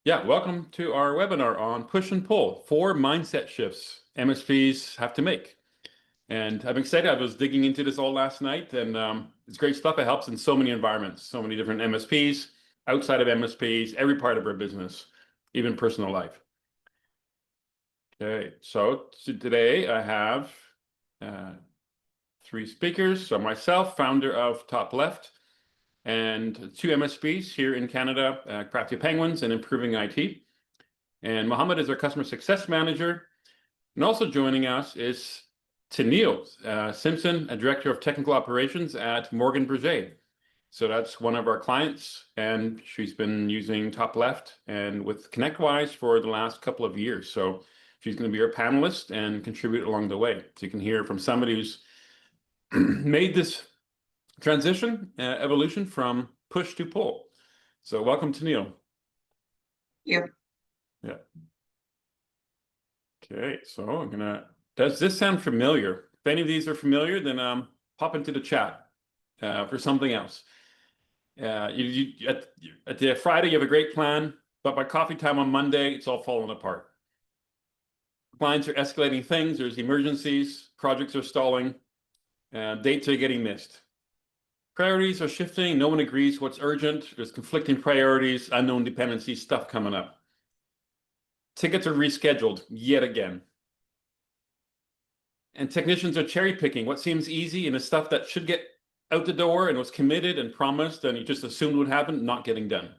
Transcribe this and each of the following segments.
Yeah, welcome to our webinar on push and pull, 4 mindset shifts MSPs have to make. And I'm excited. I was digging into this all last night, and it's great stuff. It helps in so many environments, so many different MSPs, outside of MSPs, every part of our business, even personal life. Okay, so today I have 3 speakers. So myself, founder of TopLeft, and 2 MSPs here in Canada, Crafty Penguins and Improving IT. And Mohammed is our customer success manager. And also joining us is Tennille Simpson, a director of technical operations at Morgan Birge. So that's one of our clients, and she's been using TopLeft and with ConnectWise for the last couple of years. So she's going to be our panelist and contribute along the way. So you can hear from somebody who's made this transition, evolution from push to pull. So welcome, Tennille. Yeah. Yeah. Okay, so I'm gonna, does this sound familiar? If any of these are familiar, then pop into the chat for something else. At the Friday, you have a great plan, but by coffee time on Monday, it's all falling apart. Clients are escalating things, there's emergencies, projects are stalling, dates are getting missed. Priorities are shifting, no one agrees what's urgent, there's conflicting priorities, unknown dependencies, stuff coming up. Tickets are rescheduled yet again. And technicians are cherry picking what seems easy and the stuff that should get out the door and was committed and promised and you just assumed would happen, not getting done.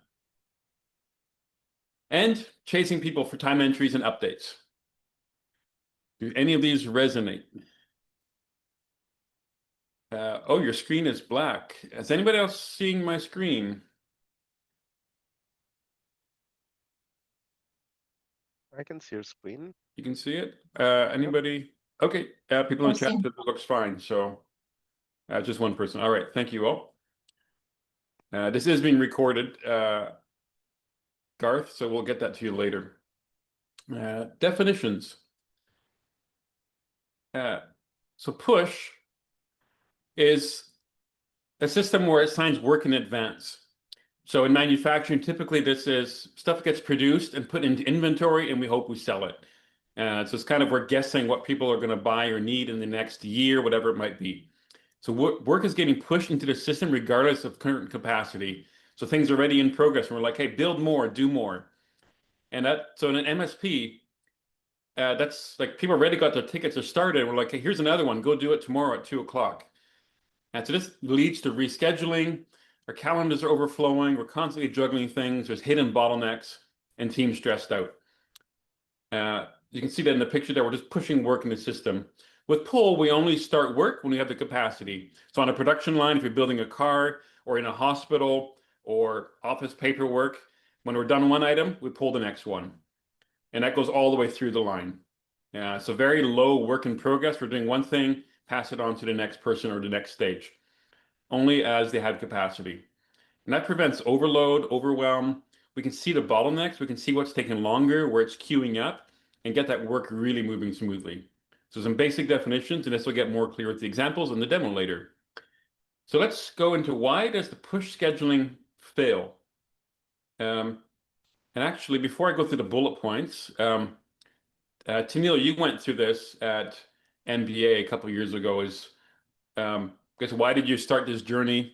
And chasing people for time entries and updates. Do any of these resonate? Oh, your screen is black. Is anybody else seeing my screen? I can see your screen. You can see it? Anybody? Okay, people in the chat said it looks fine. So just one person. All right, thank you all. This is being recorded, Garth, so we'll get that to you later. Definitions. So push is a system where it assigns work in advance. So in manufacturing, typically this is stuff gets produced and put into inventory and we hope we sell it. So it's kind of we're guessing what people are going to buy or need in the next year, whatever it might be. So work is getting pushed into the system regardless of current capacity. So things are already in progress and we're like, hey, build more, do more. And so in an MSP, that's like people already got their tickets are started. And we're like, hey, here's another one. Go do it tomorrow at 2 o'clock. And so this leads to rescheduling. Our calendars are overflowing. We're constantly juggling things. There's hidden bottlenecks and teams stressed out. You can see that in the picture there. We're just pushing work in the system. With pull, we only start work when we have the capacity. So on a production line, if you're building a car or in a hospital or office paperwork, when we're done one item, we pull the next one. And that goes all the way through the line. So very low work in progress. We're doing one thing, pass it on to the next person or the next stage, only as they have capacity. And that prevents overload, overwhelm. We can see the bottlenecks. We can see what's taking longer, where it's queuing up, and get that work really moving smoothly. So some basic definitions, and this will get more clear with the examples in the demo later. So let's go into why does the push scheduling fail? And actually, before I go through the bullet points, Tennille, you went through this at NBA a couple of years ago. Guess why did you start this journey,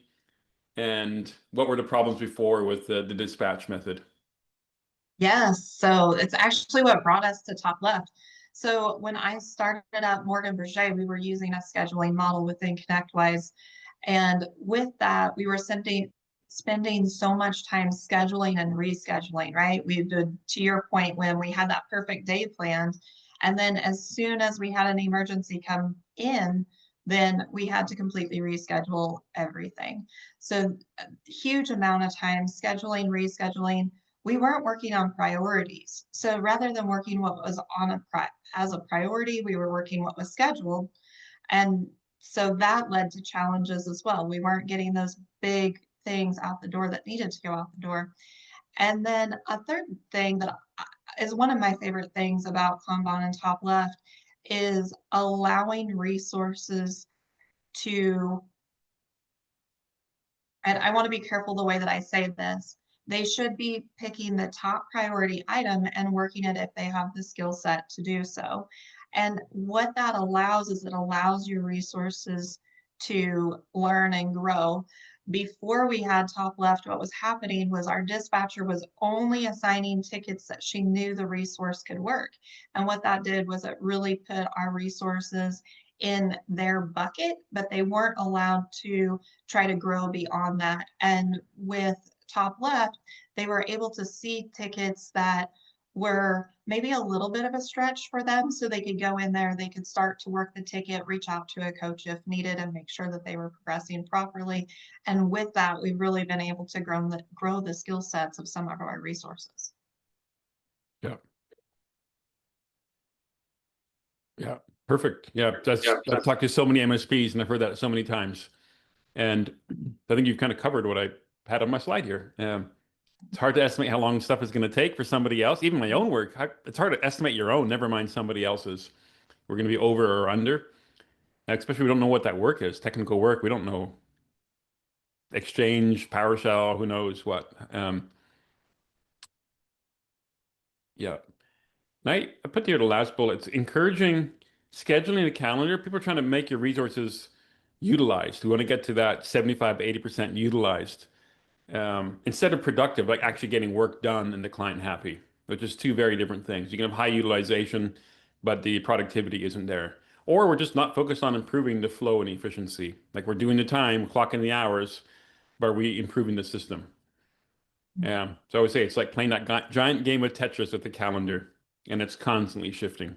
and what were the problems before with the dispatch method? Yes, so it's actually what brought us to TopLeft. So when I started at Morgan Birge, we were using a scheduling model within ConnectWise. And with that, we were spending so much time scheduling and rescheduling, right? We did, to your point, when we had that perfect day planned. And then as soon as we had an emergency come in, then we had to completely reschedule everything. So a huge amount of time scheduling, rescheduling. We weren't working on priorities. So rather than working what was on as a priority, we were working what was scheduled. And so that led to challenges as well. We weren't getting those big things out the door that needed to go out the door. And then a third thing that is one of my favorite things about Kanban and TopLeft is allowing resources to, and I want to be careful the way that I say this, they should be picking the top priority item and working it if they have the skill set to do so. And what that allows is it allows your resources to learn and grow. Before we had TopLeft, what was happening was our dispatcher was only assigning tickets that she knew the resource could work. And what that did was it really put our resources in their bucket, but they weren't allowed to try to grow beyond that. And with TopLeft, they were able to see tickets that were maybe a little bit of a stretch for them, so they could go in there, they could start to work the ticket, reach out to a coach if needed, and make sure that they were progressing properly. And with that, we've really been able to grow the skill sets of some of our resources. Yeah. Yeah, perfect. Yeah, I've talked to so many MSPs and I've heard that so many times. And I think you've kind of covered what I had on my slide here. It's hard to estimate how long stuff is going to take for somebody else. Even my own work, it's hard to estimate your own, never mind somebody else's. We're going to be over or under. Especially we don't know what that work is, technical work. We don't know. Exchange, PowerShell, who knows what. Yeah. I put here the last bullet. It's encouraging scheduling a calendar. People are trying to make your resources utilized. We want to get to that 75 to 80% utilized. Instead of productive, like actually getting work done and the client happy, which is two very different things. You can have high utilization, but the productivity isn't there. Or we're just not focused on improving the flow and efficiency. Like we're doing the time, clocking the hours, but are we improving the system? So I would say it's like playing that giant game of Tetris with the calendar, and it's constantly shifting.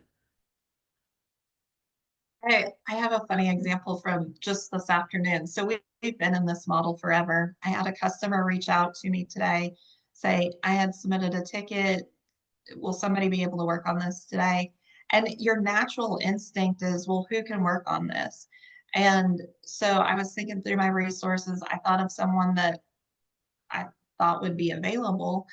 I have a funny example from just this afternoon. So we've been in this model forever. I had a customer reach out to me today, say, I had submitted a ticket. Will somebody be able to work on this today? And your natural instinct is, well, who can work on this? And so I was thinking through my resources. I thought of someone that I thought would be available.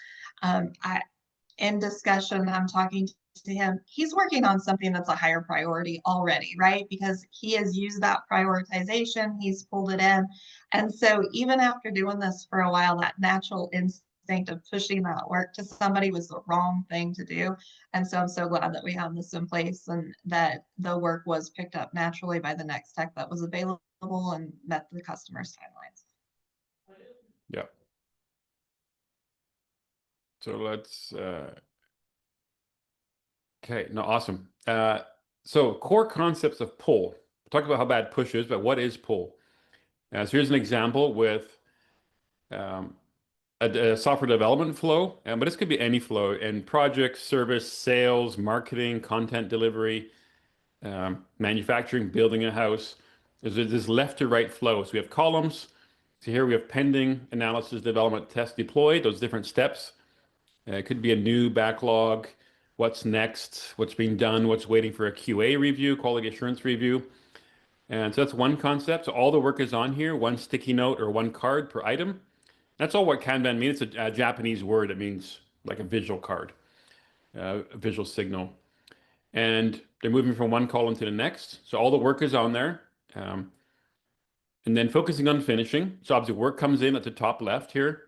In discussion, I'm talking to him. He's working on something that's a higher priority already, right? Because he has used that prioritization, he's pulled it in. And so even after doing this for a while, that natural instinct of pushing that work to somebody was the wrong thing to do. And so I'm so glad that we have this in place and that the work was picked up naturally by the next tech that was available and met the customer's timelines. Yeah. So let's, okay, no, awesome. So core concepts of pull. Talk about how bad push is, but what is pull? So here's an example with a software development flow, but this could be any flow in projects, service, sales, marketing, content delivery, manufacturing, building a house. There's this left to right flow. So we have columns. So here we have pending, analysis, development, test, deploy, those different steps. It could be a new backlog, what's next, what's being done, what's waiting for a QA review, quality assurance review. And so that's one concept. So all the work is on here, one sticky note or one card per item. That's all what Kanban means. It's a Japanese word. It means like a visual card, a visual signal. And they're moving from one column to the next. So all the work is on there. And then focusing on finishing. So obviously work comes in at the top left here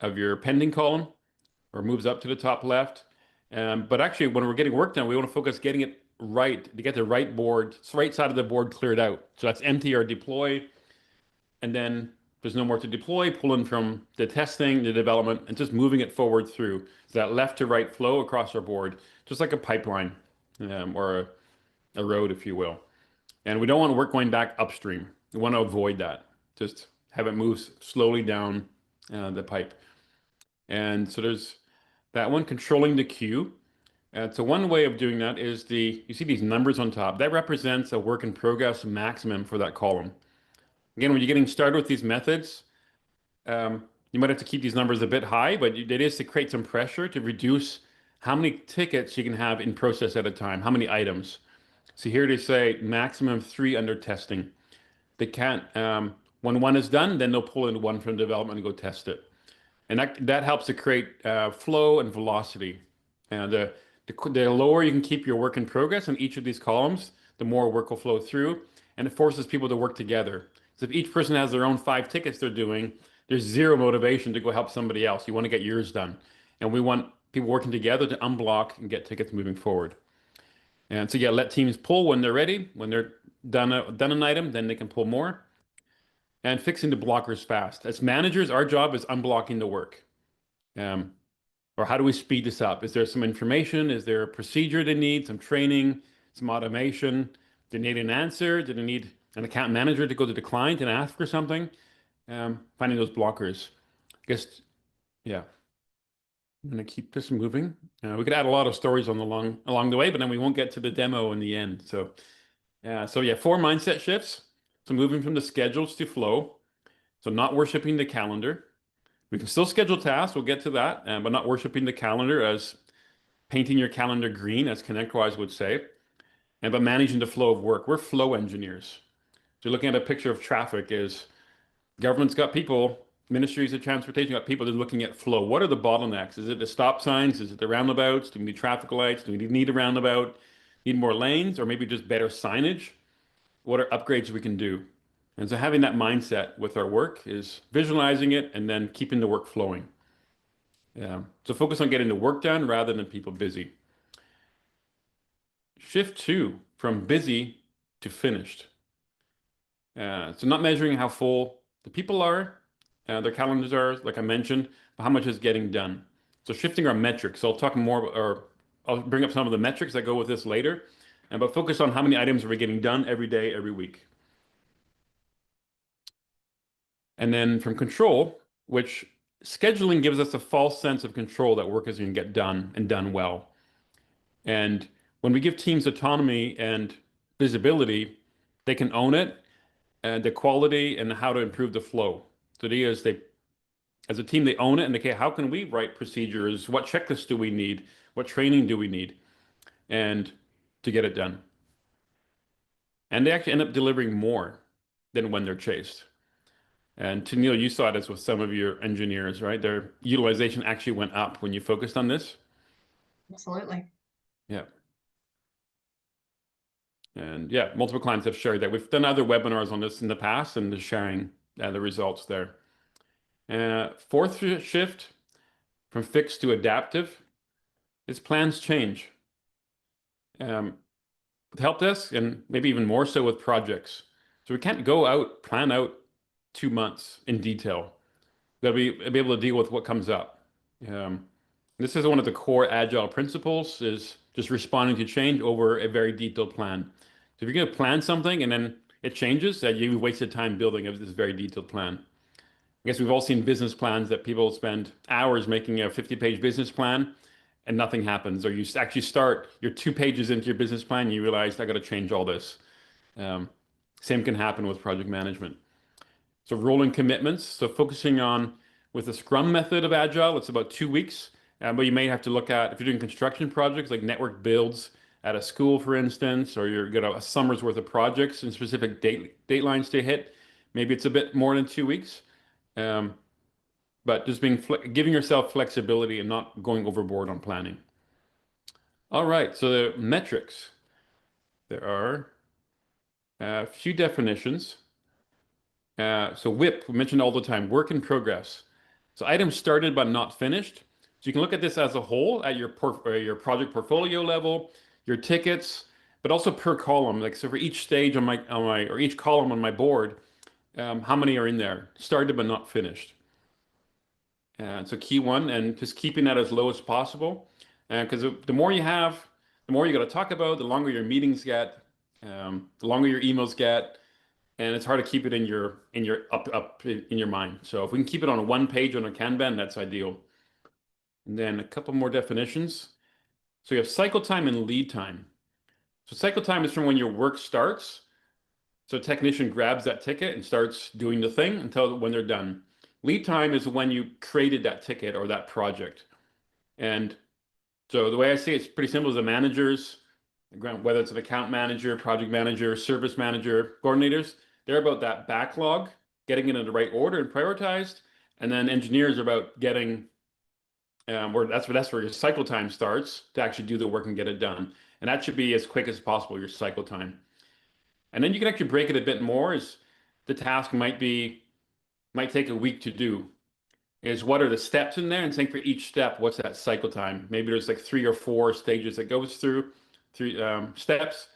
of your pending column, or moves up to the top left. But actually, when we're getting work done, we want to focus getting it right, to get the right board, right side of the board cleared out. So that's empty or deploy. And then there's no more to deploy, pulling from the testing, the development, and just moving it forward through. So that left to right flow across our board, just like a pipeline or a road, if you will. And we don't want work going back upstream. We want to avoid that. Just have it move slowly down the pipe. And so there's that one, controlling the queue. So one way of doing that is you see these numbers on top. That represents a work in progress maximum for that column. Again, when you're getting started with these methods, you might have to keep these numbers a bit high, but it is to create some pressure to reduce how many tickets you can have in process at a time, how many items. So here they say maximum 3 under testing. They can't, when one is done, then they'll pull in one from development and go test it. And that helps to create flow and velocity. And the lower you can keep your work in progress in each of these columns, the more work will flow through, and it forces people to work together. So if each person has their own 5 tickets they're doing there's zero motivation to go help somebody else. You want to get yours done. And we want people working together to unblock and get tickets moving forward. And so, yeah, let teams pull when they're ready. When they're done an item, then they can pull more. And fixing the blockers fast. As managers, our job is unblocking the work. Or how do we speed this up? Is there some information? Is there a procedure they need? Some training, some automation? Do they need an answer? Do they need an account manager to go to the client and ask for something? Finding those blockers. I guess, yeah. I'm gonna keep this moving. We could add a lot of stories along the way, but then we won't get to the demo in the end. So yeah, 4 mindset shifts. So moving from the schedules to flow. So not worshiping the calendar. We can still schedule tasks, we'll get to that, but not worshiping the calendar as painting your calendar green, as ConnectWise would say, but managing the flow of work. We're flow engineers. So looking at a picture of traffic is government's got people, ministries of transportation got people that are looking at flow. What are the bottlenecks? Is it the stop signs? Is it the roundabouts? Do we need traffic lights? Do we need a roundabout? Need more lanes or maybe just better signage? What are upgrades we can do? And so having that mindset with our work is visualizing it and then keeping the work flowing. Yeah. So focus on getting the work done rather than people busy. Shift 2, from busy to finished. So not measuring how full the people are, their calendars are, like I mentioned, but how much is getting done. So shifting our metrics. So I'll talk more, or I'll bring up some of the metrics that go with this later, but focus on how many items are we getting done every day, every week. And then from control, which scheduling gives us a false sense of control that work is going to get done and done well. And when we give teams autonomy and visibility, they can own it and the quality and how to improve the flow. So the idea is as a team, they own it and they say, how can we write procedures? What checklists do we need? What training do we need? And to get it done. And they actually end up delivering more than when they're chased. And Neil, you saw this with some of your engineers, right? Their utilization actually went up when you focused on this. Absolutely. Yeah. And yeah, multiple clients have shared that. We've done other webinars on this in the past and they're sharing the results there. Fourth shift, from fixed to adaptive, is plans change. With help desk and maybe even more so with projects. So we can't plan out 2 months in detail. We'll be able to deal with what comes up. This is one of the core agile principles, is just responding to change over a very detailed plan. So if you're going to plan something and then it changes, that you wasted time building this very detailed plan. I guess we've all seen business plans that people spend hours making a 50-page business plan and nothing happens. Or you actually start, you're 2 pages into your business plan and you realize I got to change all this. Same can happen with project management. So rolling commitments. So focusing on, with the Scrum method of Agile, it's about 2 weeks. But you may have to look at, if you're doing construction projects like network builds at a school, for instance, or you're got a summer's worth of projects and specific datelines to hit, maybe it's a bit more than 2 weeks. But just giving yourself flexibility and not going overboard on planning. All right, so the metrics. There are a few definitions. So WIP, we mentioned all the time, work in progress. So items started but not finished. So you can look at this as a whole at your project portfolio level, your tickets, but also per column. Like, so for each stage or each column on my board, how many are in there? Started but not finished. So key one, and just keeping that as low as possible. Because the more you have, the more you got to talk about, the longer your meetings get, the longer your emails get, and it's hard to keep it in your mind. So if we can keep it on 1 page on a Kanban, that's ideal. And then a couple more definitions. So you have cycle time and lead time. So cycle time is from when your work starts. So a technician grabs that ticket and starts doing the thing until when they're done. Lead time is when you created that ticket or that project. And so the way I see it's pretty simple. As the managers, whether it's an account manager, project manager, service manager, coordinators, they're about that backlog, getting it in the right order and prioritized. And then engineers are about getting, that's where your cycle time starts to actually do the work and get it done. And that should be as quick as possible, your cycle time. And then you can actually break it a bit more, as the task might be might take a week to do is what are the steps in there, and saying for each step, what's that cycle time? Maybe there's like 3 or 4 stages that goes through, 3 steps.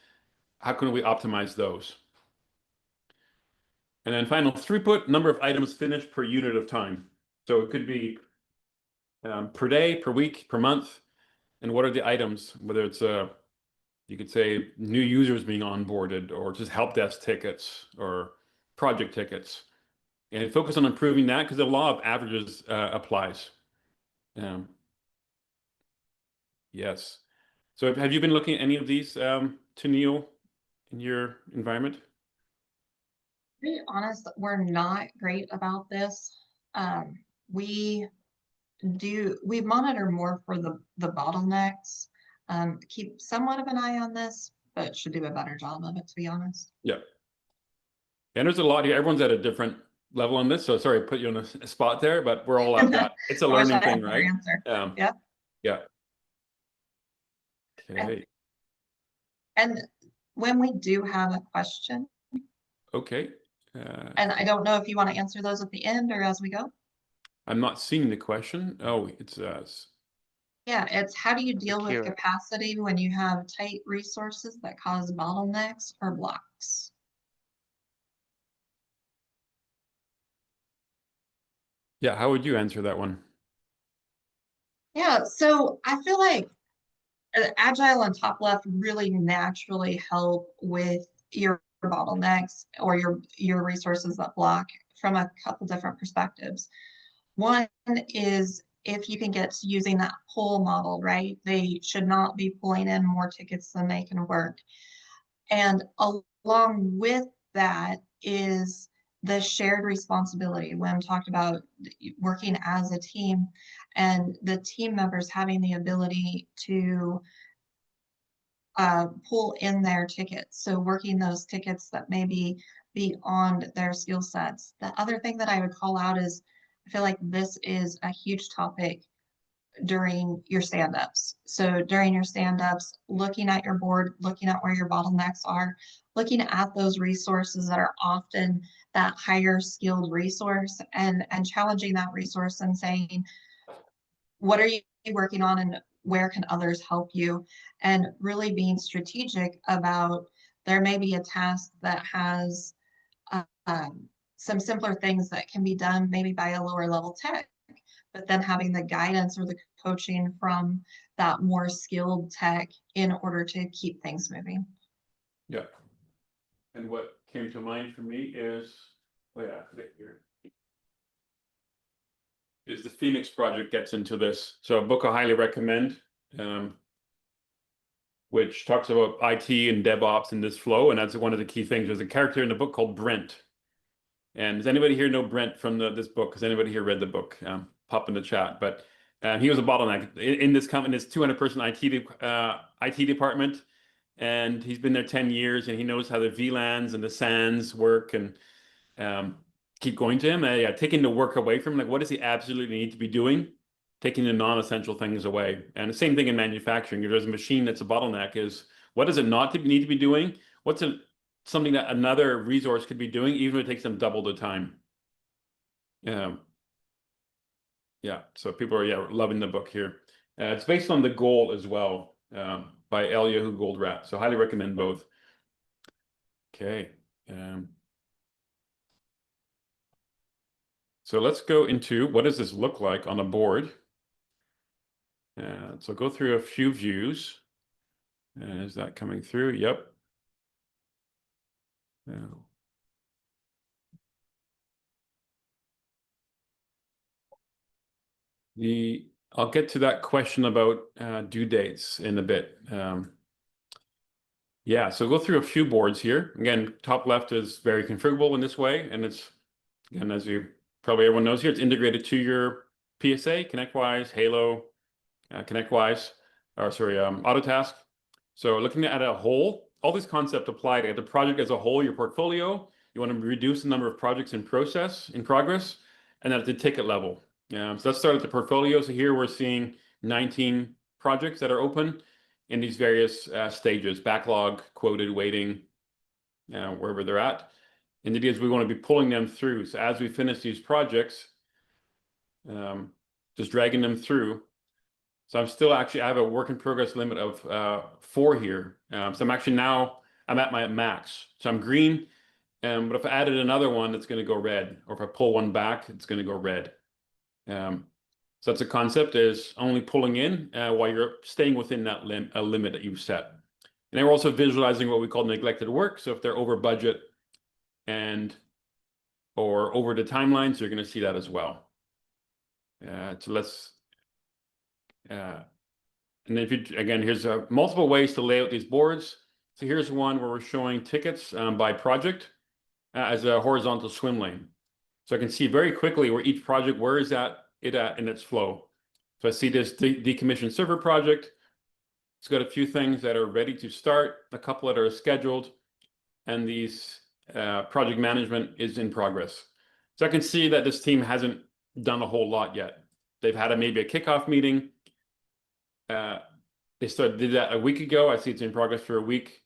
How can we optimize those? And then final throughput, number of items finished per unit of time. So it could be per day, per week, per month. And what are the items, whether it's you could say new users being onboarded, or just help desk tickets or project tickets. And focus on improving that, because the law of averages applies. Yes. So have you been looking at any of these, Neil, in your environment? To be honest, we're not great about this. We monitor more for the bottlenecks, keep somewhat of an eye on this, but should do a better job of it, to be honest. Yeah. And there's a lot here. Everyone's at a different level on this. So sorry, I put you on a spot there, but we're all at that. It's a I wish learning I had thing, more right? answer. Yeah. Yeah. Okay. And when we do have a question, Okay. and I don't know if you want to answer those at the end or as we go. I'm not seeing the question. Oh, it's Yeah, it's how do you deal with Here. capacity when you have tight resources that cause bottlenecks or blocks? yeah. How would you answer that one? Yeah, so I feel like Agile and TopLeft really naturally help with your bottlenecks or your resources that block from a couple different perspectives. One is if you can get to using that pull model, right? They should not be pulling in more tickets than they can work. And along with that is the shared responsibility. Wim talked about working as a team and the team members having the ability to pull in their tickets. So working those tickets that may be beyond their skill sets. The other thing that I would call out is I feel like this is a huge topic during your stand-ups. So during your stand-ups, looking at your board, looking at where your bottlenecks are, looking at those resources that are often that higher skilled resource and challenging that resource and saying, what are you working on and where can others help you? And really being strategic about there may be a task that has some simpler things that can be done maybe by a lower level tech, but then having the guidance or the coaching from that more skilled tech in order to keep things moving. Yeah. And what came to mind for me is, oh yeah, here. Is the Phoenix Project gets into this. So a book I highly recommend, which talks about IT and DevOps in this flow. And that's one of the key things. There's a character in the book called Brent. And does anybody here know Brent from this book? Has anybody here read the book? Pop in the chat. But he was a bottleneck in this company, this 200-person IT department. And he's been there 10 years, and he knows how the VLANs and the SANs work, and keep going to him. Yeah, taking the work away from him. Like, what does he absolutely need to be doing? Taking the non-essential things away. And the same thing in manufacturing. If there's a machine that's a bottleneck, is what does it not need to be doing? What's something that another resource could be doing, even if it takes them double the time? Yeah. So people are loving the book here. It's based on The Goal as well, by Eliyahu Goldratt. So highly recommend both. Okay. So let's go into what does this look like on a board. So go through a few views. Is that coming through? Yep. I'll get to that question about due dates in a bit. Yeah, so go through a few boards here. Again, TopLeft is very configurable in this way, and it's, again, as you probably everyone knows here, it's integrated to your PSA, ConnectWise, Halo, ConnectWise, or sorry, Autotask. So looking at a whole, all these concepts apply to the project as a whole, your portfolio. You want to reduce the number of projects in progress, and at the ticket level. So let's start at the portfolio. So here we're seeing 19 projects that are open in these various stages: backlog, quoted, waiting, wherever they're at. And the idea is we want to be pulling them through. So as we finish these projects, just dragging them through. So I'm still actually, I have a work in progress limit of 4 here. So I'm actually now, I'm at my max. So I'm green, but if I added another one, it's going to go red. Or if I pull one back, it's going to go red. So that's a concept, is only pulling in while you're staying within that limit that you've set. And then we're also visualizing what we call neglected work. So if they're over budget or over the timelines, you're going to see that as well. So let's, and then if you, again, here's multiple ways to lay out these boards. So here's one where we're showing tickets by project as a horizontal swim lane. So I can see very quickly where each project, where is that it at in its flow. So I see this decommissioned server project. It's got a few things that are ready to start, a couple that are scheduled, and these project management is in progress. So I can see that this team hasn't done a whole lot yet. They've had maybe a kickoff meeting. They did that a week ago. I see it's in progress for a week,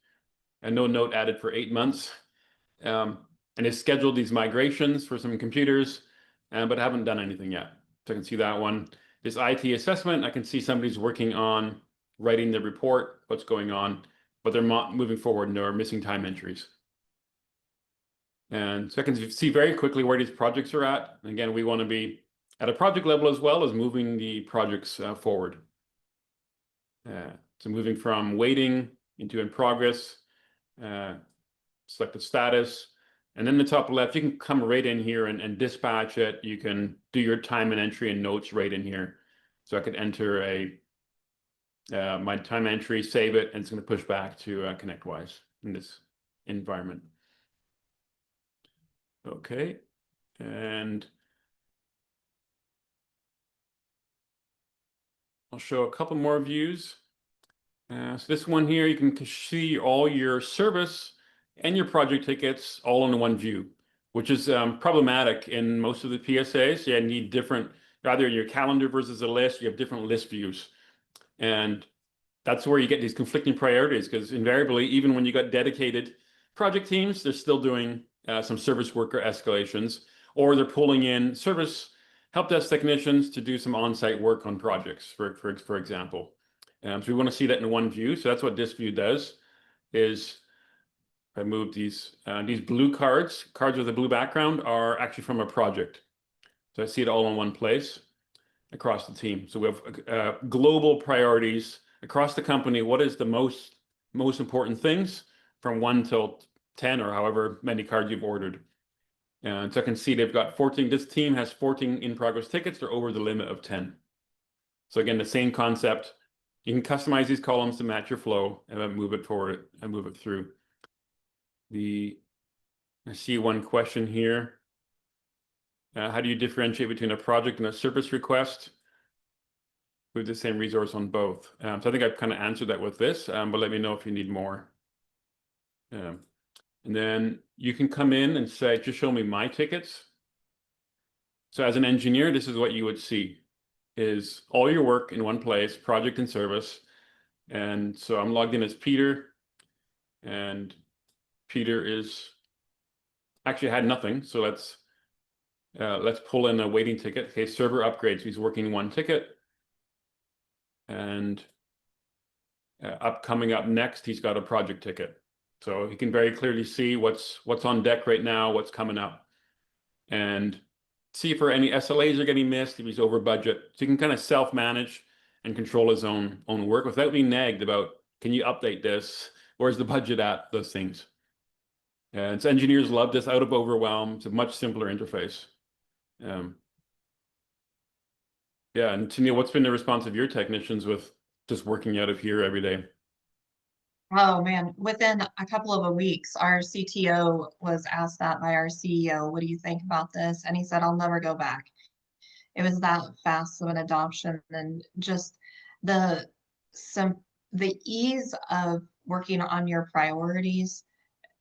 and no note added for 8 months. And they scheduled these migrations for some computers, but haven't done anything yet. So I can see that one. This IT assessment, I can see somebody's working on writing the report, what's going on, but they're not moving forward and they're missing time entries. And so I can see very quickly where these projects are at. And again, we want to be at a project level as well as moving the projects forward. So moving from waiting into in progress, select the status, and then the top left, you can come right in here and dispatch it. You can do your time and entry and notes right in here. So I could enter my time entry, save it, and it's going to push back to ConnectWise in this environment. Okay, and I'll show a couple more views. So this one here, you can see all your service and your project tickets all in one view, which is problematic in most of the PSAs. You need different, either your calendar versus a list, you have different list views. And that's where you get these conflicting priorities, because invariably, even when you got dedicated project teams, they're still doing some service worker escalations, or they're pulling in service help desk technicians to do some on-site work on projects, for example. So we want to see that in one view. So that's what this view does, is I move these blue cards with a blue background are actually from a project. So I see it all in one place across the team. So we have global priorities across the company. What is the most important things from 1 till 10 or however many cards you've ordered? And so I can see they've got 14. This team has 14 in progress tickets. They're over the limit of 10. So again, the same concept. You can customize these columns to match your flow and then move it forward and move it through. I see one question here. How do you differentiate between a project and a service request with the same resource on both? So I think I've kind of answered that with this, but let me know if you need more. And then you can come in and say, just show me my tickets. So as an engineer, this is what you would see, is all your work in one place, project and service. And so I'm logged in as Peter, and Peter is actually had nothing. So let's pull in a waiting ticket. Okay, server upgrades. He's working one ticket, and coming up next, he's got a project ticket. So he can very clearly see what's on deck right now, what's coming up, and see if any SLAs are getting missed, if he's over budget. So he can kind of self-manage and control his own work without being nagged about, can you update this? Where's the budget at? Those things. And so engineers love this. Out of overwhelm. It's a much simpler interface. Yeah, and Tania, what's been the response of your technicians with just working out of here every day? Oh man, within a couple of weeks, our CTO was asked that by our CEO, what do you think about this? And he said, I'll never go back. It was that fast of an adoption, and just the ease of working on your priorities.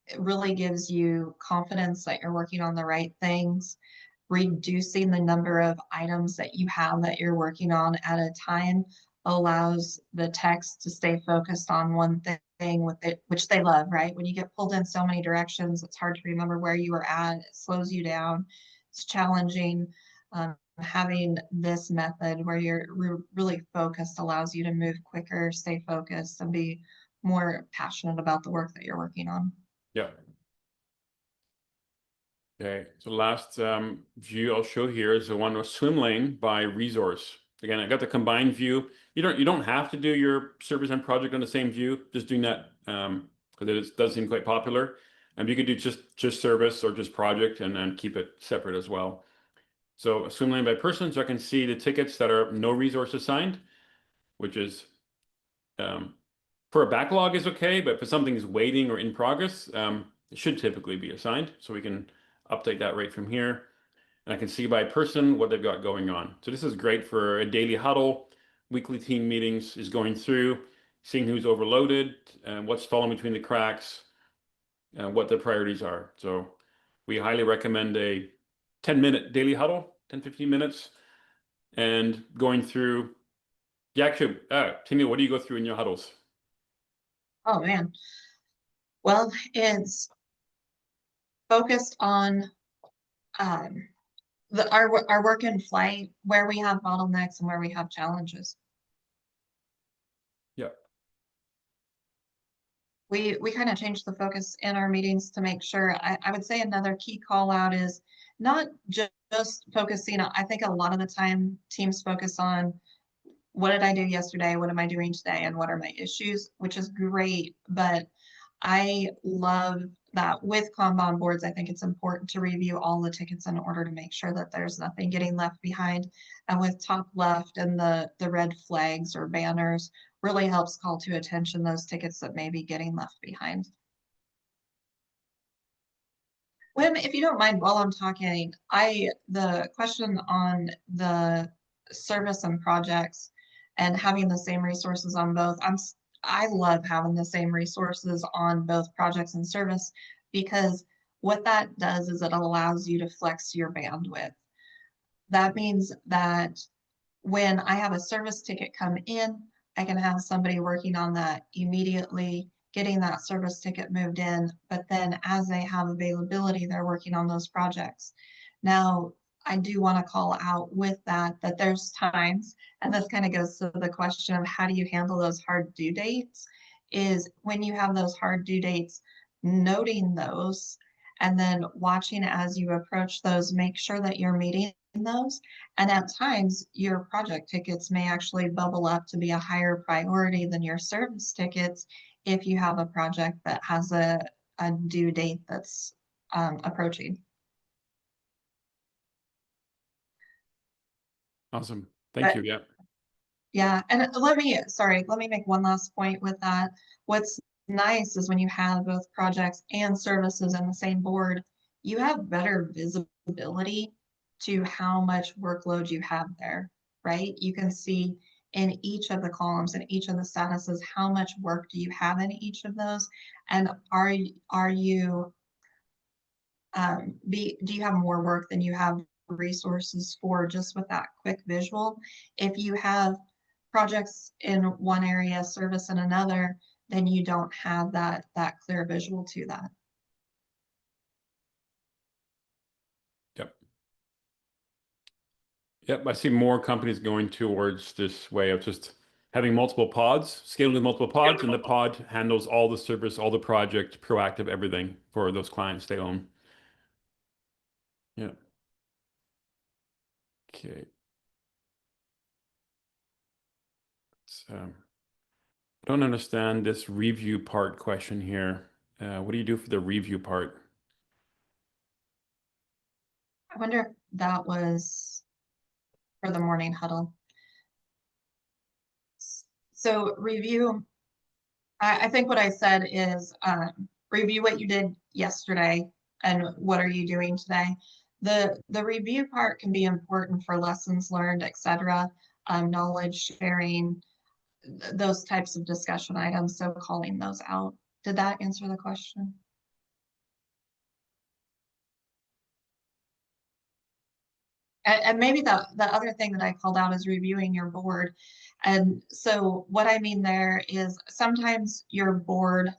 It really gives you confidence that you're working on the right things, reducing the number of items that you have that you're working on at a time allows the text to stay focused on one thing with it, which they love, right? When you get pulled in so many directions, it's hard to remember where you were at. It slows you down. It's challenging. Having this method where you're really focused allows you to move quicker, stay focused, and be more passionate about the work that you're working on. Yeah. Okay, so last view I'll show here is the one with swim lane by resource. Again, I got the combined view. You don't have to do your service and project on the same view. Just doing that because it does seem quite popular. And you could do just service or just project and then keep it separate as well. So a swim lane by person, so I can see the tickets that are no resource assigned, which is for a backlog is okay, but for something is waiting or in progress, it should typically be assigned. So we can update that right from here. And I can see by person what they've got going on. So this is great for a daily huddle, weekly team meetings is going through, seeing who's overloaded, and what's falling between the cracks, and what their priorities are. So we highly recommend a 10-minute daily huddle, 10-15 minutes, and going through. Yeah, actually, Timmy, what do you go through in your huddles? Oh man. Well, it's focused on our work in flight, where we have bottlenecks and where we have challenges. Yeah. We kind of changed the focus in our meetings to make sure. I would say another key call out is not just focusing on, I think a lot of the time teams focus on what did I do yesterday, what am I doing today, and what are my issues, which is great. But I love that with Kanban boards, I think it's important to review all the tickets in order to make sure that there's nothing getting left behind. And with TopLeft and the red flags or banners really helps call to attention those tickets that may be getting left behind. If you don't mind, while I'm talking, the question on the service and projects and having the same resources on both, I love having the same resources on both projects and service, because what that does is it allows you to flex your bandwidth. That means that when I have a service ticket come in, I can have somebody working on that immediately, getting that service ticket moved in, but then as they have availability, they're working on those projects. Now, I do want to call out with that there's times, and this kind of goes to the question of how do you handle those hard due dates, is when you have those hard due dates, noting those, and then watching as you approach those, make sure that you're meeting those. And at times, your project tickets may actually bubble up to be a higher priority than your service tickets if you have a project that has a due date that's approaching. Awesome. Thank you. Yeah. Yeah, and let me make one last point with that. What's nice is when you have both projects and services in the same board, you have better visibility to how much workload you have there, right? You can see in each of the columns and each of the statuses, how much work do you have in each of those? And are you do you have more work than you have resources for, just with that quick visual? If you have projects in one area, service in another, then you don't have that clear visual to that. Yep. Yep. I see more companies going towards this way of just having multiple pods, scaled with multiple pods, and the pod handles all the service, all the project, proactive, everything for those clients they own. Yeah. Okay. I don't understand this review part question here. What do you do for the review part? I wonder if that was for the morning huddle. So review, I think what I said is review what you did yesterday and what are you doing today. The review part can be important for lessons learned, etc., knowledge sharing, those types of discussion items. So calling those out. Did that answer the question? And maybe the other thing that I called out is reviewing your board. And so what I mean there is sometimes your board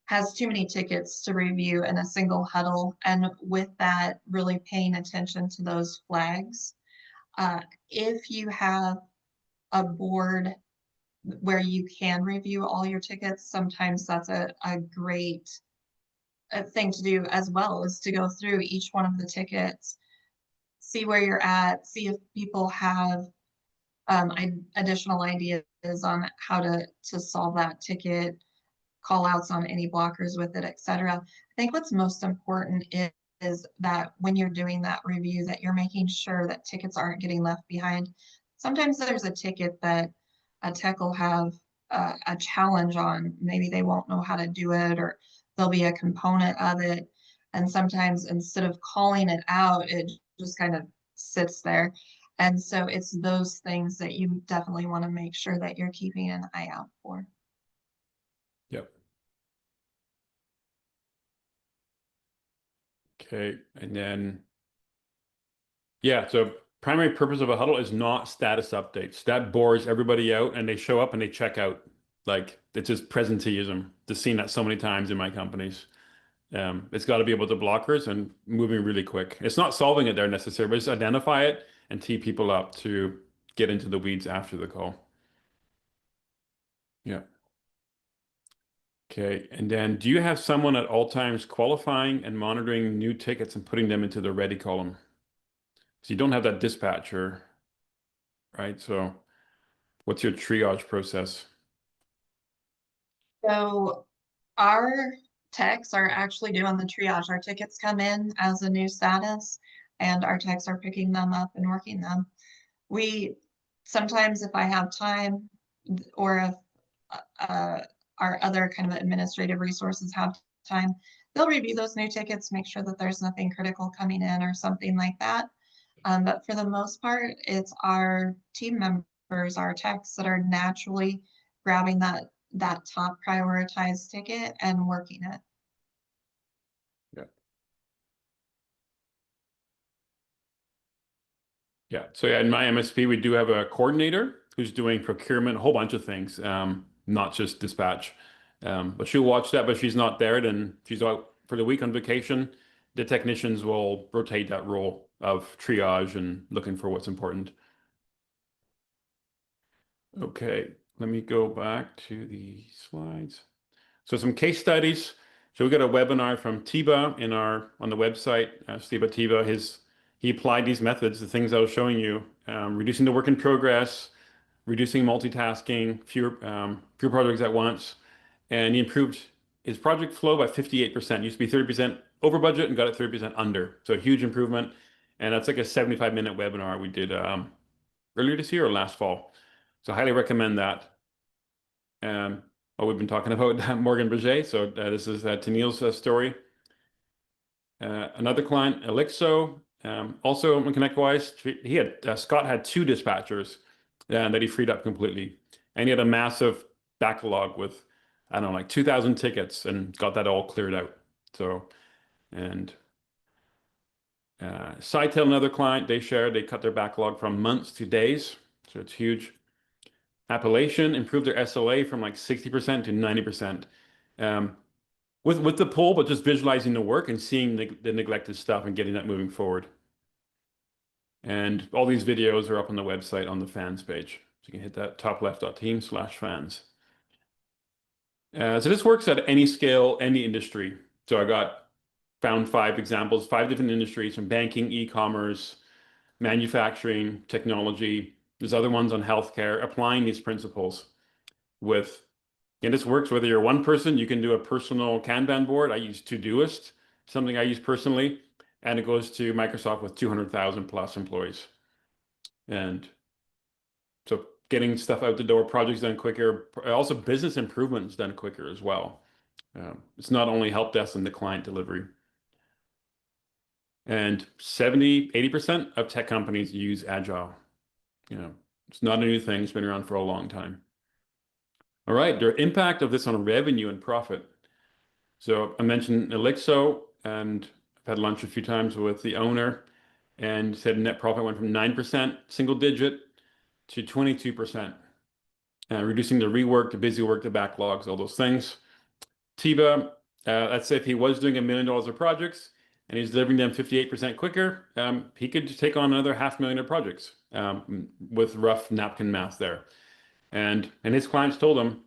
has too many tickets to review in a single huddle. And with that, really paying attention to those flags. If you have a board where you can review all your tickets, sometimes that's a great thing to do as well, is to go through each one of the tickets, see where you're at, see if people have additional ideas on how to solve that ticket, call outs on any blockers with it, etc. I think what's most important is that when you're doing that review, that you're making sure that tickets aren't getting left behind. Sometimes there's a ticket that a tech will have a challenge on. Maybe they won't know how to do it, or there'll be a component of it. And sometimes instead of calling it out, it just kind of sits there. And so it's those things that you definitely want to make sure that you're keeping an eye out for. Yep. Okay, and then, yeah, so primary purpose of a huddle is not status updates. That bores everybody out, and they show up and they check out. Like, it's just presenteeism. Just seen that so many times in my companies. It's got to be able to blockers and moving really quick. It's not solving it there necessarily, but just identify it and tee people up to get into the weeds after the call. Yeah. Okay, and then do you have someone at all times qualifying and monitoring new tickets and putting them into the ready column? So you don't have that dispatcher, right? So what's your triage process? So our techs are actually doing the triage. Our tickets come in as a new status, and our techs are picking them up and working them. We sometimes, if I have time, or if our other kind of administrative resources have time, they'll review those new tickets, make sure that there's nothing critical coming in or something like that. But for the most part, it's our team members, our techs, that are naturally grabbing that top prioritized ticket and working it. Yeah. Yeah. So yeah, in my MSP, we do have a coordinator who's doing procurement, a whole bunch of things, not just dispatch. But she'll watch that, but she's not there, then she's out for the week on vacation. The technicians will rotate that role of triage and looking for what's important. Okay, let me go back to the slides. So some case studies. So we got a webinar from Tiba on the website, Steve Tiba. He applied these methods, the things I was showing you, reducing the work in progress, reducing multitasking, fewer projects at once, and he improved his project flow by 58%. Used to be 30% over budget and got it 30% under. So a huge improvement. And that's like a 75-minute webinar we did earlier this year or last fall. So I highly recommend that. We've been talking about Morgan Birge. So this is Tennille's story. Another client, Elixo, also on ConnectWise. Scott had 2 dispatchers that he freed up completely, and he had a massive backlog with, I don't know, like 2,000 tickets, and got that all cleared out. So, and Sitel, another client, they cut their backlog from months to days, so it's huge. Appellation improved their SLA from like 60% to 90%. With the poll, but just visualizing the work and seeing the neglected stuff and getting that moving forward. And all these videos are up on the website on the fans page. So you can hit that topleft.team/fans. So this works at any scale, any industry. So found 5 examples, 5 different industries, from banking, e-commerce, manufacturing, technology. There's other ones on healthcare, applying these principles and this works whether you're one person. You can do a personal Kanban board. I use Todoist, something I use personally, and it goes to Microsoft with 200,000 plus employees. And so getting stuff out the door, projects done quicker, also business improvements done quicker as well. It's not only help desk and the client delivery. And 80% of tech companies use Agile. It's not a new thing. It's been around for a long time. All right, the impact of this on revenue and profit. So I mentioned Elixo, and I've had lunch a few times with the owner. and said net profit went from 9% single digit to 22%, reducing the rework, the busy work, the backlogs, all those things. Tiba, let's say if he was doing $1 million of projects and he's delivering them 58% quicker, he could take on another $500,000 of projects with rough napkin math there. And his clients told him,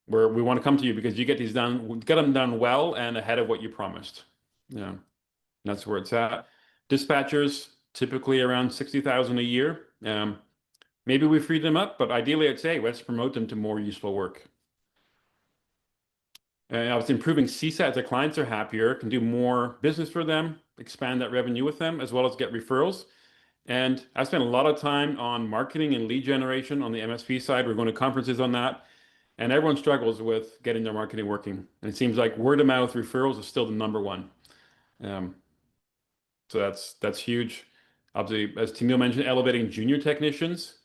we want to come to you because you get these done, get them done well and ahead of what you promised. Yeah, that's where it's at. Dispatchers, typically around 60,000 a year. Maybe we freed them up, but ideally I'd say let's promote them to more useful work. I was improving CSAT. The clients are happier, can do more business for them, expand that revenue with them, as well as get referrals. And I spent a lot of time on marketing and lead generation on the MSP side. We're going to conferences on that. And everyone struggles with getting their marketing working. And it seems like word of mouth referrals is still the number one. So that's huge. Obviously, as Tennille mentioned, elevating junior technicians,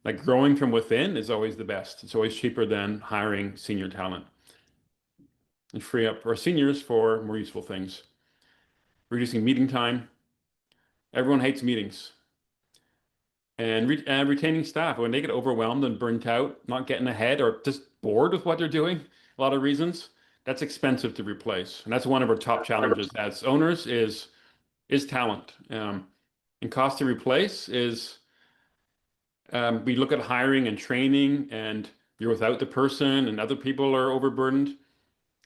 like growing from within is always the best. It's always cheaper than hiring senior talent. And free up our seniors for more useful things. Reducing meeting time. Everyone hates meetings. And retaining staff when they get overwhelmed and burnt out, not getting ahead or just bored with what they're doing, a lot of reasons, that's expensive to replace. And that's one of our top challenges as owners is talent. And cost to replace is, we look at hiring and training and you're without the person and other people are overburdened.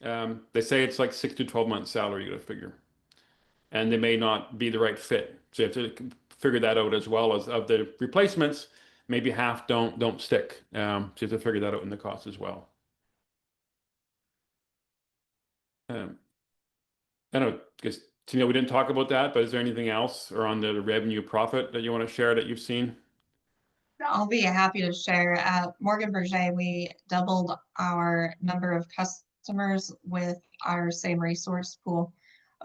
They say it's like 6 to 12 months salary you got to figure. And they may not be the right fit. So you have to figure that out as well as of the replacements, maybe half don't stick. So you have to figure that out in the cost as well. I don't know, because Tennille, we didn't talk about that, but is there anything else or on the revenue profit that you want to share that you've seen? I'll be happy to share. At Morgan Birge, we doubled our number of customers with our same resource pool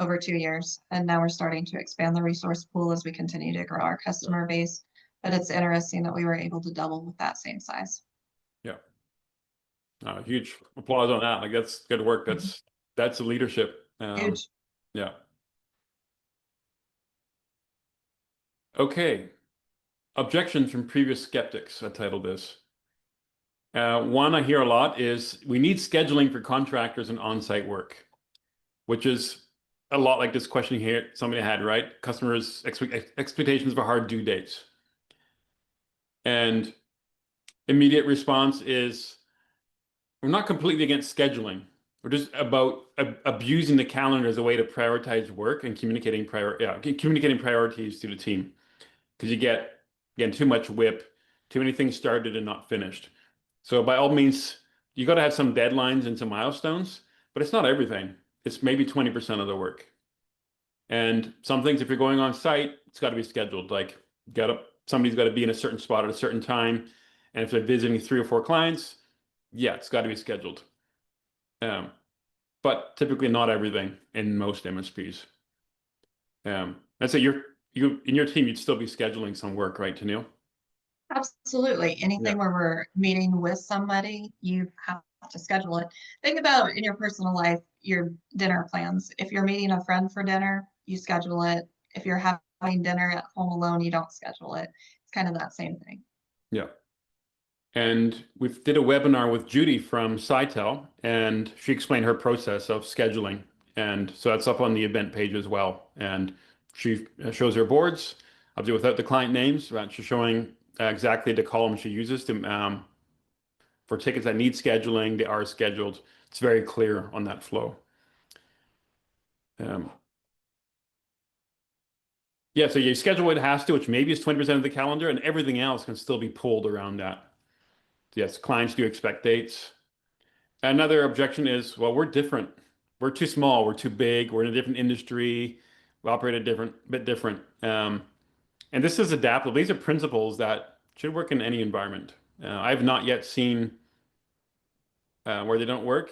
over 2 years. And now we're starting to expand the resource pool as we continue to grow our customer base. But it's interesting that we were able to double with that same size. Yeah. Huge applause on that. Like that's good work. That's the leadership. Huge. Yeah. Okay. Objections from previous skeptics, I titled this. One I hear a lot is we need scheduling for contractors and on-site work, which is a lot like this question here somebody had, right? Customers' expectations for hard due dates. And immediate response is, we're not completely against scheduling. We're just about abusing the calendar as a way to prioritize work and communicating priorities to the team. Because you get, again, too much whip, too many things started and not finished. So by all means, you got to have some deadlines and some milestones, but it's not everything. It's maybe 20% of the work. And some things, if you're going on site, it's got to be scheduled. Like somebody's got to be in a certain spot at a certain time. And if they're visiting 3 or 4 clients, yeah, it's got to be scheduled. But typically not everything in most MSPs. I'd say you in your team, you'd still be scheduling some work, right, Tennille? Absolutely. Anything where we're meeting with somebody, you have to schedule it. Think about in your personal life, your dinner plans. If you're meeting a friend for dinner, you schedule it. If you're having dinner at home alone, you don't schedule it. It's kind of that same thing. Yeah. And we did a webinar with Judy from Sitel, and she explained her process of scheduling. And so that's up on the event page as well. And she shows her boards, obviously without the client names, but she's showing exactly the column she uses to for tickets that need scheduling, they are scheduled. It's very clear on that flow. Yeah, so you schedule what it has to, which maybe is 20% of the calendar, and everything else can still be pulled around that. Yes, clients do expect dates. Another objection is, well, we're different. We're too small. We're too big. We're in a different industry. We operate a bit different. And this is adaptable. These are principles that should work in any environment. I have not yet seen where they don't work.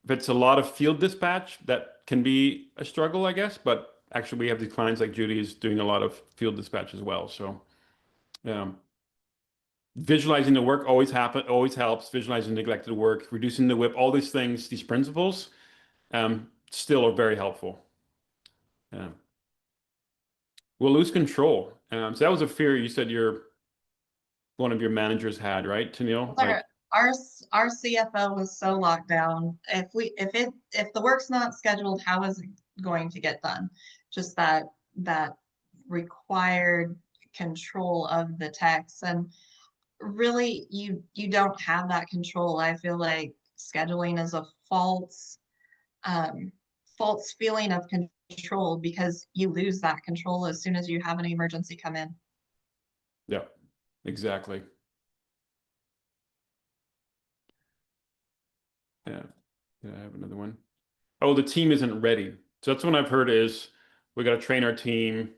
If it's a lot of field dispatch, that can be a struggle, I guess. But actually, we have these clients like Judy is doing a lot of field dispatch as well. So visualizing the work always helps. Visualizing neglected work, reducing the WIP, all these things, these principles still are very helpful. we'll lose control. So that was a fear you said one of your managers had, right, Tennille? Our, our CFO was so locked down. If the work's not scheduled, how is it going to get done? Just that required control of the techs, and really you don't have that control. I feel like scheduling is a false feeling of control, because you lose that control as soon as you have an emergency come in. Yeah, exactly. Yeah, I have another one. Oh, the team isn't ready. So that's what I've heard is we got to train our team.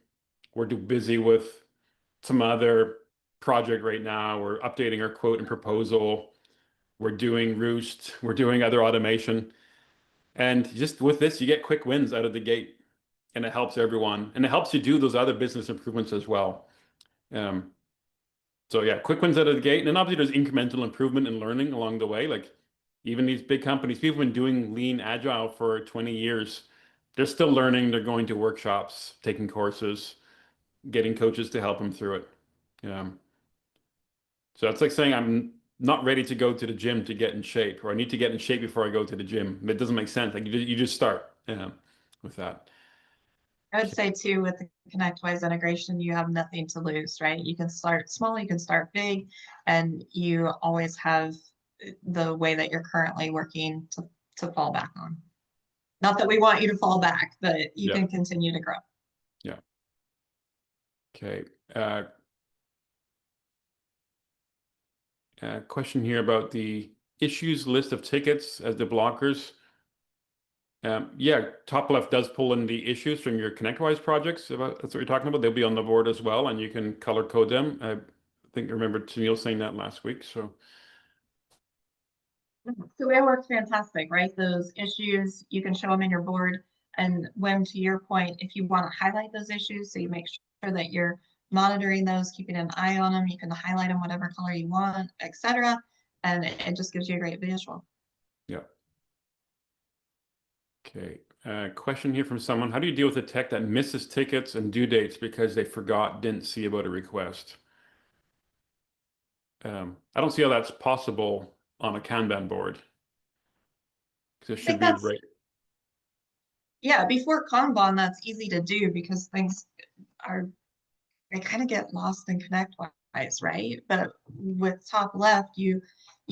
We're too busy with some other project right now. We're updating our quote and proposal. We're doing Roost. We're doing other automation. And just with this, you get quick wins out of the gate, and it helps everyone. And it helps you do those other business improvements as well. So yeah, quick wins out of the gate. And then obviously there's incremental improvement and learning along the way. Like even these big companies, people have been doing lean agile for 20 years. They're still learning. They're going to workshops, taking courses, getting coaches to help them through it. So it's like saying I'm not ready to go to the gym to get in shape, or I need to get in shape before I go to the gym. It doesn't make sense. Like you just start with that. I would say too, with the ConnectWise integration, you have nothing to lose, right? You can start small, you can start big, and you always have the way that you're currently working to fall back on. Not that we want you to fall back, but you can continue to grow. Yeah. Okay. Question here about the issues list of tickets as the blockers. Yeah, TopLeft does pull in the issues from your ConnectWise projects. That's what you're talking about. They'll be on the board as well, and you can color code them. I think I remember Tennille saying that last week. So it works fantastic, right? Those issues, you can show them in your board. And when, to your point, if you want to highlight those issues, so you make sure that you're monitoring those, keeping an eye on them, you can highlight them whatever color you want, etc. And it just gives you a great visual. yeah. Okay. Question here from someone. How do you deal with a tech that misses tickets and due dates because they didn't see about a request? I don't see how that's possible on a Kanban board. Because it should be right. Yeah, before Kanban, that's easy to do because things they kind of get lost in ConnectWise, right? But with TopLeft, you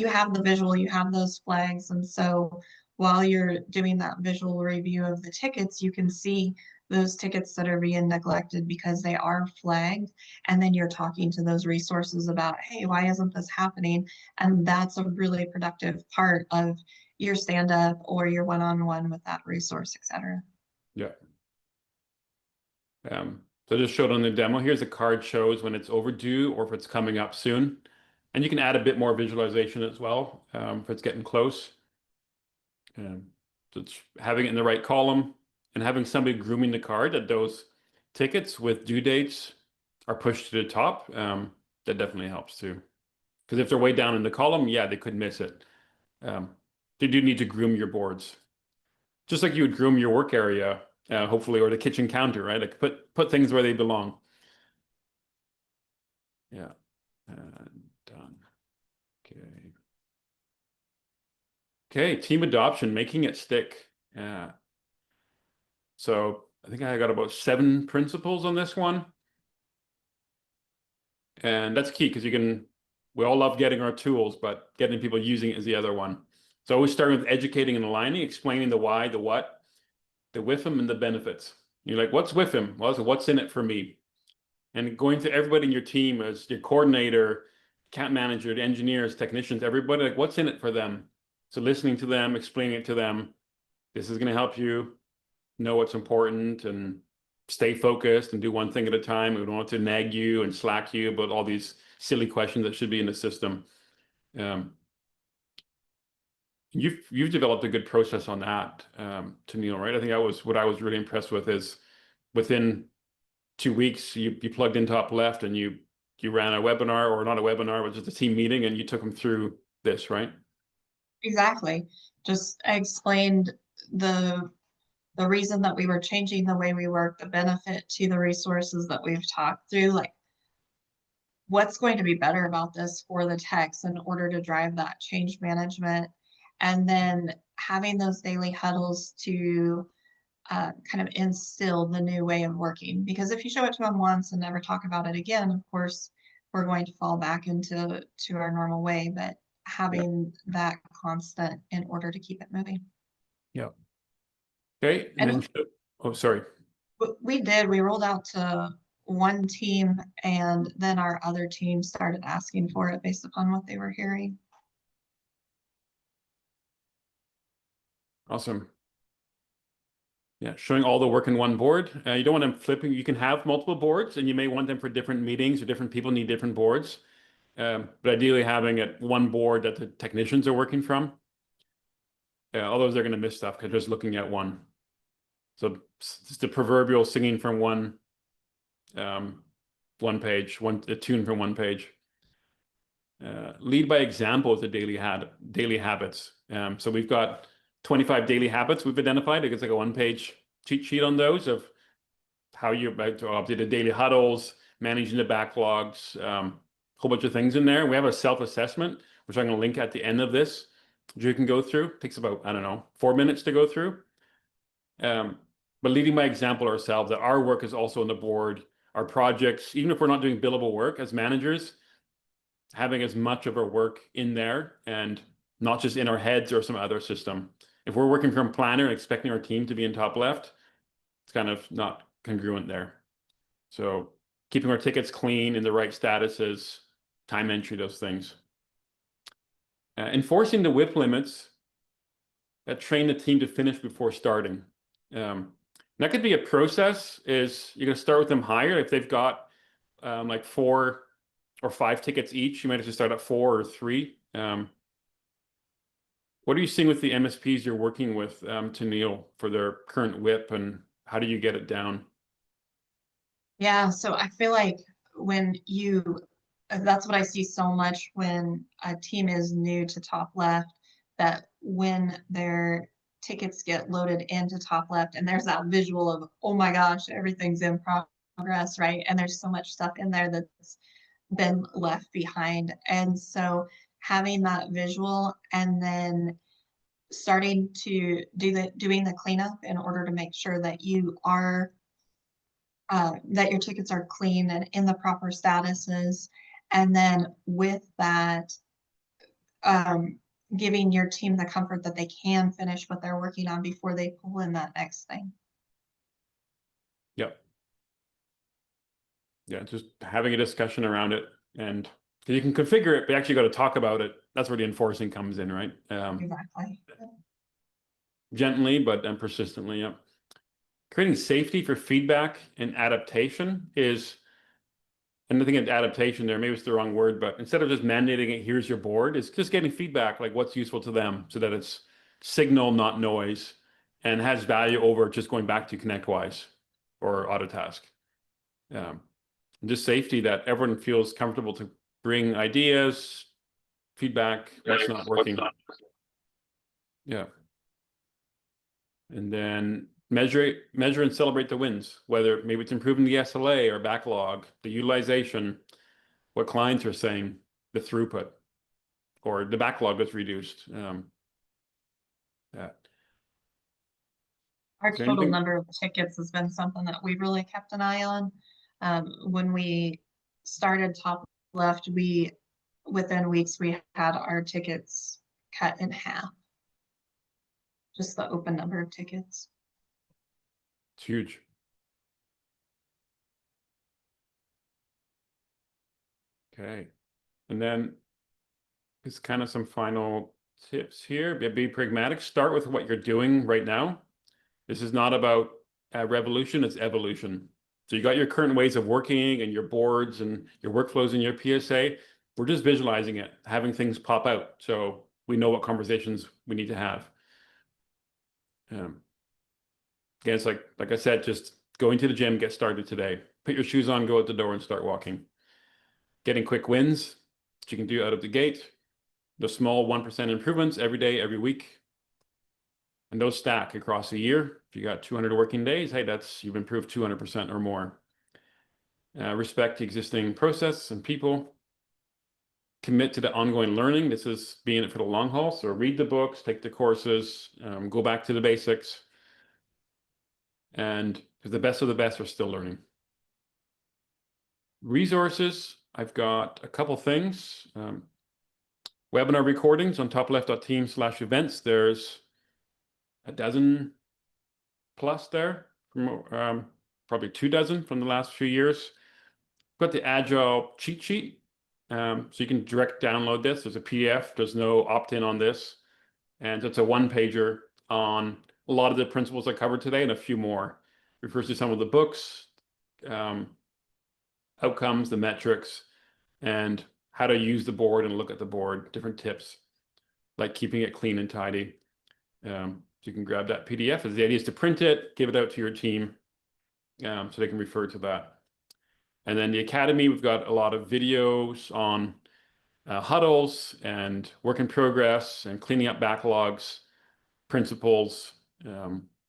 have the visual, you have those flags, and so while you're doing that visual review of the tickets, you can see those tickets that are being neglected because they are flagged, and then you're talking to those resources about, hey, why isn't this happening? And that's a really productive part of your stand-up or your one-on-one with that resource, etc. Yeah. So just showed on the demo, here's a card shows when it's overdue or if it's coming up soon. And you can add a bit more visualization as well if it's getting close. So it's having it in the right column and having somebody grooming the card that those tickets with due dates are pushed to the top. That definitely helps too. Because if they're way down in the column, yeah, they could miss it. You do need to groom your boards. Just like you would groom your work area, hopefully, or the kitchen counter, right? Like put things where they belong. Yeah, done. Okay. Okay, team adoption, making it stick. Yeah. So I think I got about 7 principles on this one. And that's key because we all love getting our tools, but getting people using it is the other one. So always starting with educating and aligning, explaining the why, the what, the WIFM and the benefits. You're like, what's WIFM? Well, so what's in it for me? And going to everybody in your team as your coordinator, account manager, the engineers, technicians, everybody, like what's in it for them? So listening to them, explaining it to them, this is going to help you know what's important and stay focused and do one thing at a time. We don't want to nag you and slack you about all these silly questions that should be in the system. You've developed a good process on that, Tennille, right? I think what I was really impressed with is within 2 weeks you plugged in TopLeft and you ran a webinar, or not a webinar, it was just a team meeting, and you took them through this, right? Exactly. Just I explained the the reason that we were changing the way we work, the benefit to the resources that we've talked through, like what's going to be better about this for the techs in order to drive that change management. And then having those daily huddles to kind of instill the new way of working. Because if you show it to them once and never talk about it again, of course, we're going to fall back into our normal way, but having that constant in order to keep it moving. Yeah. Okay. And then, oh, sorry. We rolled out to one team, and then our other team started asking for it based upon what they were hearing. Awesome. Yeah, showing all the work in one board. You don't want them flipping. You can have multiple boards, and you may want them for different meetings, or different people need different boards. But ideally, having it one board that the technicians are working from. Otherwise, they're going to miss stuff because just looking at one. So it's the proverbial singing from one page, a tune from one page. Lead by example is the daily habits. So we've got 25 daily habits we've identified. It's like a one-page cheat sheet on those of how you about to update the daily huddles, managing the backlogs, whole bunch of things in there. We have a self-assessment, which I'm going to link at the end of this, which you can go through. It takes about, I don't know, 4 minutes to go through. But leading by example ourselves, that our work is also on the board, our projects, even if we're not doing billable work as managers, having as much of our work in there and not just in our heads or some other system. If we're working from Planner and expecting our team to be in TopLeft, it's kind of not congruent there. So keeping our tickets clean in the right statuses, time entry, those things. Enforcing the WIP limits that train the team to finish before starting. That could be a process. Is you're going to start with them higher. If they've got like 4 or 5 tickets each, you might have to start at 4 or 3. What are you seeing with the MSPs you're working with, Neil, for their current WIP, and how do you get it down? Yeah, so I feel like that's what I see so much when a team is new to TopLeft, that when their tickets get loaded into TopLeft and there's that visual of, oh my gosh, everything's in progress, right? And there's so much stuff in there that's been left behind. And so having that visual and then starting to doing the cleanup in order to make sure that you are that your tickets are clean and in the proper statuses. And then with that, giving your team the comfort that they can finish what they're working on before they pull in that next thing. Yep. Yeah, just having a discussion around it, and you can configure it, but you actually got to talk about it. That's where the enforcing comes in, right? Exactly. Gently, but persistently. Yep. Creating safety for feedback and adaptation is, and I think of adaptation there, maybe it's the wrong word, but instead of just mandating it, here's your board, it's just getting feedback, like what's useful to them, so that it's signal, not noise, and has value over just going back to ConnectWise or Autotask. Just safety, that everyone feels comfortable to bring ideas, feedback, what's not working. Yeah. And then measure and celebrate the wins, whether maybe it's improving the SLA or backlog, the utilization, what clients are saying, the throughput, or the backlog that's reduced. Our Is there total anything- number of tickets has been something that we really kept an eye on. When we started TopLeft, within weeks, we had our tickets cut in half. Just the open number of tickets. It's huge. Okay. And then it's kind of some final tips here. Be pragmatic. Start with what you're doing right now. This is not about revolution, it's evolution. So you got your current ways of working and your boards and your workflows and your PSA. We're just visualizing it, having things pop out, so we know what conversations we need to have. Again, it's like I said, just going to the gym, get started today. Put your shoes on, go out the door and start walking. Getting quick wins that you can do out of the gate. The small 1% improvements every day, every week. And those stack across a year. If you got 200 working days, hey, you've improved 200% or more. Respect existing process and people. Commit to the ongoing learning. This is being it for the long haul. So read the books, take the courses, go back to the basics. And because the best of the best are still learning. Resources, I've got a couple things. Webinar recordings on topleft.team/events. There's a dozen plus there, from, probably 24 from the last few years. Got the Agile cheat sheet. So you can direct download this. There's a PDF. There's no opt-in on this. And it's a one-pager on a lot of the principles I covered today and a few more. Refers to some of the books, outcomes, the metrics, and how to use the board and look at the board, different tips, like keeping it clean and tidy. So you can grab that PDF. The idea is to print it, give it out to your team, so they can refer to that. And then the Academy, we've got a lot of videos on huddles and work in progress and cleaning up backlogs, principles,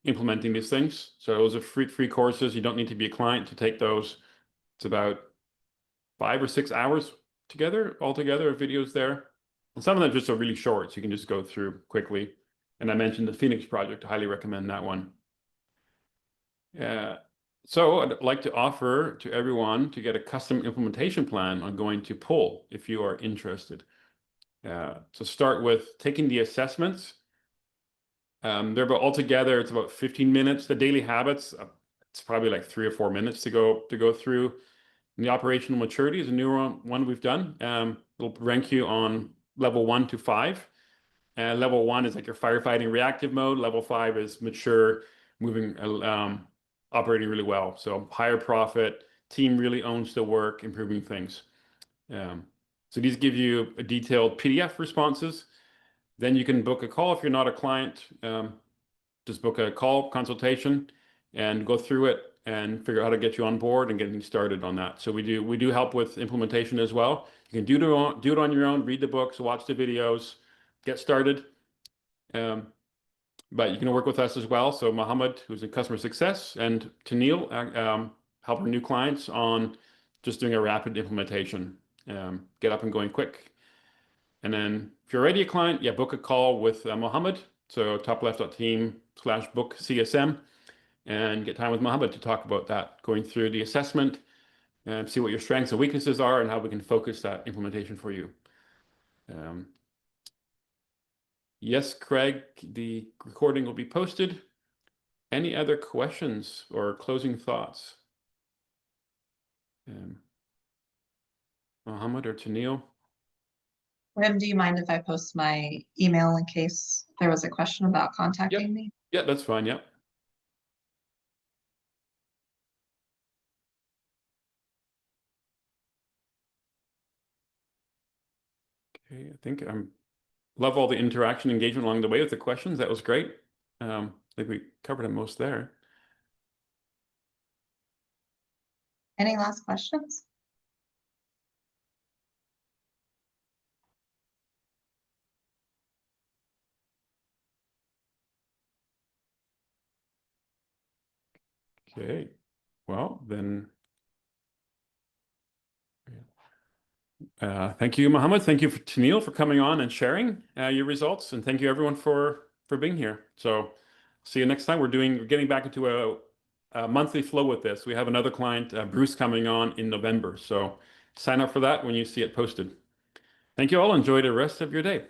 implementing these things. So those are free courses. You don't need to be a client to take those. It's about 5 or 6 hours altogether of videos there. And some of them just are really short, so you can just go through quickly. And I mentioned the Phoenix project. I highly recommend that one. So I'd like to offer to everyone to get a custom implementation plan on going to Pull if you are interested. So start with taking the assessments. They're about altogether, it's about 15 minutes. The daily habits, it's probably like 3 or 4 minutes to go through. And the operational maturity is a new one we've done. It'll rank you on level 1 to 5. Level 1 is like your firefighting reactive mode. Level 5 is mature, moving, operating really well. So higher profit, team really owns the work, improving things. So these give you a detailed PDF responses. Then you can book a call if you're not a client. Just book a call consultation and go through it and figure out how to get you on board and getting started on that. So we do help with implementation as well. You can do it on your own, read the books, watch the videos, get started. But you can work with us as well. So Mohammed, who's in customer success, and Tanil help our new clients on just doing a rapid implementation. Get up and going quick. And then if you're already a client, yeah, book a call with Mohammed. So topleft.team/book CSM and get time with Mohammed to talk about that, going through the assessment and see what your strengths and weaknesses are and how we can focus that implementation for you. Yes, Craig, the recording will be posted. Any other questions or closing thoughts? Mohammed or Tanil? Wim, do you mind if I post my email in case there was a question about contacting me? Yeah, that's fine. Yep. Okay, I think love all the interaction, engagement along the way with the questions. That was great. I think we covered most there. Any last questions? Okay, well then, thank you, Mohammed. Thank you, Tanil, for coming on and sharing your results, and thank you everyone for being here. So, see you next time. We're getting back into a monthly flow with this. We have another client, Bruce, coming on in November. So, sign up for that when you see it posted. Thank you all. Enjoy the rest of your day.